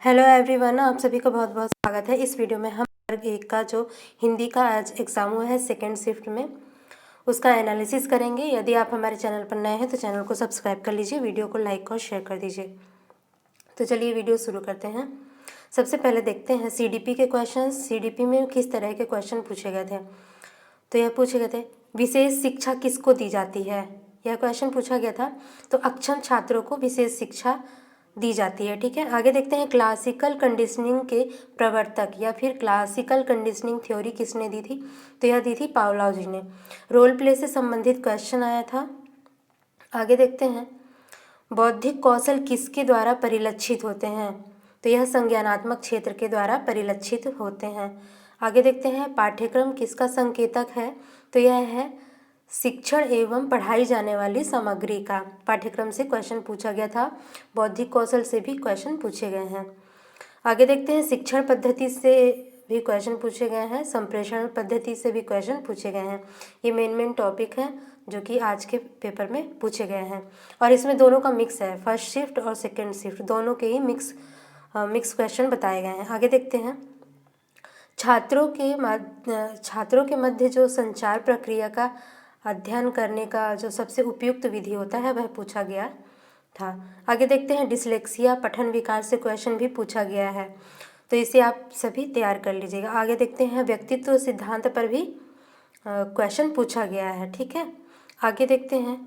Hello everyone, आप सभी का बहुत बहुत स्वागत है। इस वीडियो में हम वर्ग 1 का जो हिंदी का आज एग्ज़ाम हुआ है सेकेंड शिफ्ट में, उसका एनालिसिस करेंगे। यदि आप हमारे चैनल पर नए हैं तो चैनल को सब्सक्राइब कर लीजिए, वीडियो को लाइक और शेयर कर दीजिए। तो चलिए वीडियो शुरू करते हैं। सबसे पहले देखते हैं सीडीपी के क्वेश्चन। सीडीपी में किस तरह के क्वेश्चन पूछे गए थे। तो यह पूछे गए थे, विशेष शिक्षा किसको दी जाती है। यह क्वेश्चन पूछा गया था। तो अक्षम छात्रों को विशेष शिक्षा दी जाती है। ठीक है, आगे देखते हैं क्लासिकल कंडीशनिंग के प्रवर्तक या फिर क्लासिकल कंडीशनिंग थ्योरी किसने दी थी। तो यह दी थी पावलोव जी ने। रोल प्ले से संबंधित क्वेश्चन आया था। आगे देखते हैं बौद्धिक कौशल किसके द्वारा परिलक्षित होते हैं। तो यह संज्ञानात्मक क्षेत्र के द्वारा परिलक्षित होते हैं। आगे देखते हैं पाठ्यक्रम किसका संकेतक है। तो यह है शिक्षण एवं पढ़ाई जाने वाली सामग्री का। पाठ्यक्रम से क्वेश्चन पूछा गया था। बौद्धिक कौशल से भी क्वेश्चन पूछे गए हैं। आगे देखते हैं शिक्षण पद्धति से भी क्वेश्चन पूछे गए हैं, संप्रेषण पद्धति से भी क्वेश्चन पूछे गए हैं। ये मेन टॉपिक है जो कि आज के पेपर में पूछे गए हैं और इसमें दोनों का मिक्स है, फर्स्ट शिफ्ट और सेकेंड शिफ्ट दोनों के ही मिक्स क्वेश्चन बताए गए हैं। आगे देखते हैं छात्रों के मध्य जो संचार प्रक्रिया का अध्ययन करने का जो सबसे उपयुक्त विधि होता है वह पूछा गया था। आगे देखते हैं डिसलेक्सिया पठन विकार से क्वेश्चन भी पूछा गया है, तो इसे आप सभी तैयार कर लीजिएगा। आगे देखते हैं व्यक्तित्व सिद्धांत पर भी क्वेश्चन पूछा गया है। ठीक है, आगे देखते हैं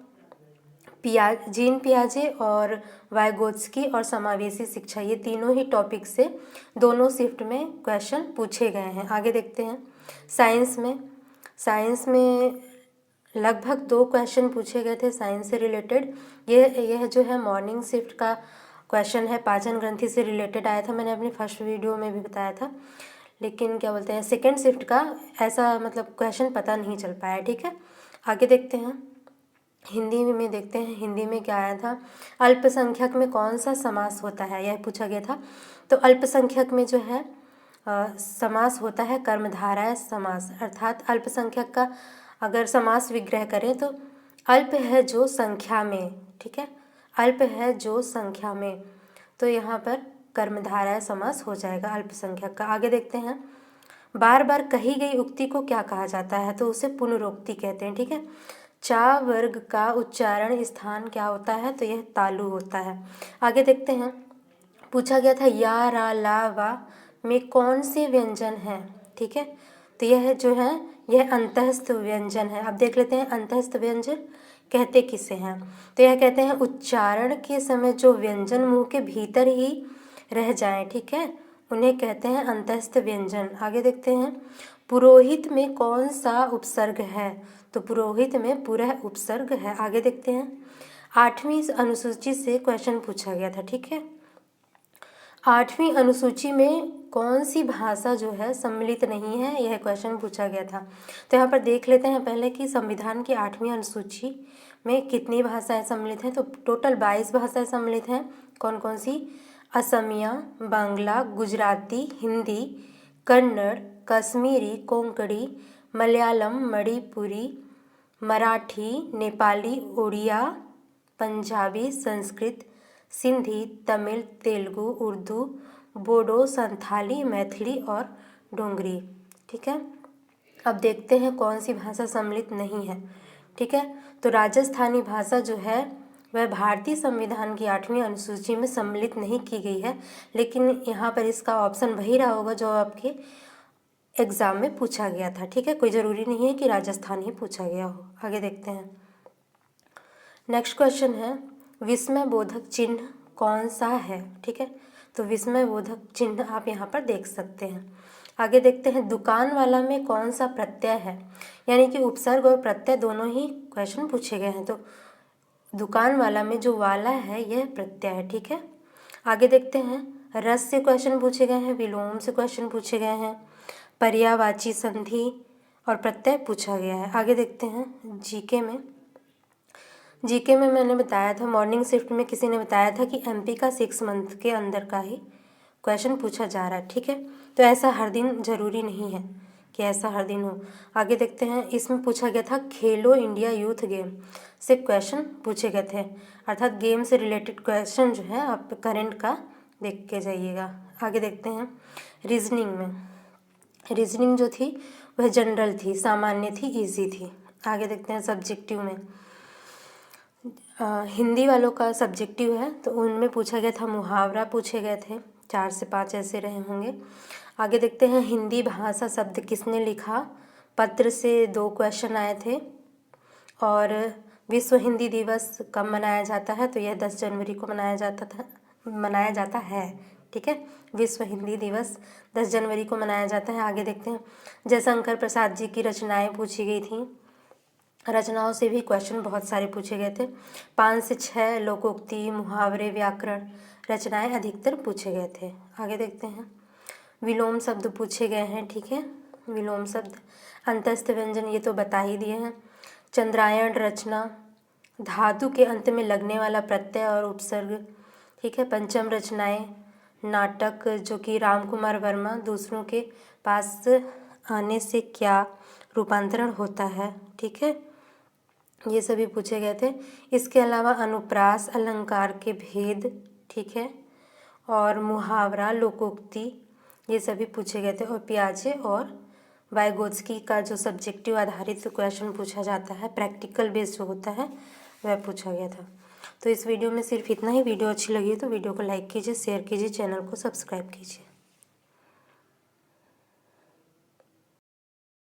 जीन पियाजे और वाइगोत्स्की और समावेशी शिक्षा, ये तीनों ही टॉपिक से दोनों शिफ्ट में क्वेश्चन पूछे गए हैं। आगे देखते हैं साइंस में लगभग 2 क्वेश्चन पूछे गए थे साइंस से रिलेटेड। यह जो है मॉर्निंग शिफ्ट का क्वेश्चन है, पाचन ग्रंथि से रिलेटेड आया था। मैंने अपनी फर्स्ट वीडियो में भी बताया था, लेकिन क्या बोलते हैं सेकेंड शिफ्ट का ऐसा मतलब क्वेश्चन पता नहीं चल पाया। ठीक है, आगे देखते हैं हिंदी में देखते हैं हिंदी में क्या आया था। अल्पसंख्यक में कौन सा समास होता है, यह पूछा गया था। तो अल्पसंख्यक में जो है समास होता है कर्मधारय समास, अर्थात अल्पसंख्यक का अगर समास विग्रह करें तो अल्प है जो संख्या में, ठीक है, अल्प है जो संख्या में, तो यहाँ पर कर्मधारय समास हो जाएगा अल्पसंख्यक का। आगे देखते हैं बार बार कही गई उक्ति को क्या कहा जाता है। तो उसे पुनरुक्ति कहते हैं। ठीक है, चा वर्ग का उच्चारण स्थान क्या होता है। तो यह तालु होता है। आगे देखते हैं पूछा गया था या रा ला वा में कौन से व्यंजन हैं। ठीक है, तो यह जो है यह अंतःस्थ व्यंजन है। अब देख लेते हैं अंतःस्थ व्यंजन कहते किसे हैं। तो यह कहते हैं उच्चारण के समय जो व्यंजन मुंह के भीतर ही रह जाएं, ठीक है, उन्हें कहते हैं अंतःस्थ व्यंजन। आगे देखते हैं पुरोहित में कौन सा उपसर्ग है। तो पुरोहित में पुरः उपसर्ग है। आगे देखते हैं 8वीं अनुसूची से क्वेश्चन पूछा गया था। ठीक है, 8वीं अनुसूची में कौन सी भाषा जो है सम्मिलित नहीं है, यह क्वेश्चन पूछा गया था। तो यहाँ पर देख लेते हैं पहले कि संविधान की 8वीं अनुसूची में कितनी भाषाएं सम्मिलित हैं। तो टोटल 22 भाषाएं सम्मिलित हैं। कौन कौन सी, असमिया, बांग्ला, गुजराती, हिंदी, कन्नड़, कश्मीरी, कोंकणी, मलयालम, मणिपुरी, मराठी, नेपाली, उड़िया, पंजाबी, संस्कृत, सिंधी, तमिल, तेलुगु, उर्दू, बोडो, संथाली, मैथिली और डोंगरी। ठीक है, अब देखते हैं कौन सी भाषा सम्मिलित नहीं है। ठीक है, तो राजस्थानी भाषा जो है वह भारतीय संविधान की 8वीं अनुसूची में सम्मिलित नहीं की गई है, लेकिन यहाँ पर इसका ऑप्शन वही रहा होगा जो आपके एग्ज़ाम में पूछा गया था। ठीक है, कोई ज़रूरी नहीं है कि राजस्थान ही पूछा गया हो। आगे देखते हैं नेक्स्ट क्वेश्चन है विस्मय बोधक चिन्ह कौन सा है। ठीक है, तो विस्मय बोधक चिन्ह आप यहाँ पर देख सकते हैं। आगे देखते हैं दुकान वाला में कौन सा प्रत्यय है, यानी कि उपसर्ग और प्रत्यय दोनों ही क्वेश्चन पूछे गए हैं। तो दुकान वाला में जो वाला है यह प्रत्यय है। ठीक है, आगे देखते हैं रस से क्वेश्चन पूछे गए हैं, विलोम से क्वेश्चन पूछे गए हैं, पर्यायवाची संधि और प्रत्यय पूछा गया है। आगे देखते हैं जीके में मैंने बताया था, मॉर्निंग शिफ्ट में किसी ने बताया था कि एमपी का 6 मंथ के अंदर का ही क्वेश्चन पूछा जा रहा है। ठीक है, तो ऐसा हर दिन ज़रूरी नहीं है कि ऐसा हर दिन हो। आगे देखते हैं इसमें पूछा गया था खेलो इंडिया यूथ गेम से क्वेश्चन पूछे गए थे, अर्थात गेम से रिलेटेड क्वेश्चन जो है आप करंट का देख के जाइएगा। आगे देखते हैं रीजनिंग में। रीजनिंग जो थी वह जनरल थी, सामान्य थी, इजी थी। आगे देखते हैं सब्जेक्टिव में। हिंदी वालों का सब्जेक्टिव है तो उनमें पूछा गया था मुहावरा पूछे गए थे, 4 से 5 ऐसे रहे होंगे। आगे देखते हैं हिंदी भाषा शब्द किसने लिखा, पत्र से 2 क्वेश्चन आए थे। और विश्व हिंदी दिवस कब मनाया जाता है, तो यह 10 जनवरी को मनाया जाता है। ठीक है, विश्व हिंदी दिवस 10 जनवरी को मनाया जाता है। आगे देखते हैं जयशंकर प्रसाद जी की रचनाएं पूछी गई थी। रचनाओं से भी क्वेश्चन बहुत सारे पूछे गए थे। 5 से 6 लोकोक्ति, मुहावरे, व्याकरण रचनाएं अधिकतर पूछे गए थे। आगे देखते हैं विलोम शब्द पूछे गए हैं। ठीक है, विलोम शब्द, अंतस्थ व्यंजन ये तो बता ही दिए हैं। चंद्रायण रचना, धातु के अंत में लगने वाला प्रत्यय और उपसर्ग। ठीक है, पंचम रचनाएं, नाटक जो कि राम कुमार वर्मा, दूसरों के पास आने से क्या रूपांतरण होता है। ठीक है, ये सभी पूछे गए थे। इसके अलावा अनुप्रास, अलंकार के भेद, ठीक है, और मुहावरा, लोकोक्ति ये सभी पूछे गए थे। और पियाजे और वाइगोत्स्की का जो सब्जेक्टिव आधारित क्वेश्चन पूछा जाता है, प्रैक्टिकल बेस्ड जो होता है, वह पूछा गया था। तो इस वीडियो में सिर्फ इतना ही। वीडियो अच्छी लगी तो वीडियो को लाइक कीजिए, शेयर कीजिए, चैनल को सब्सक्राइब कीजिए।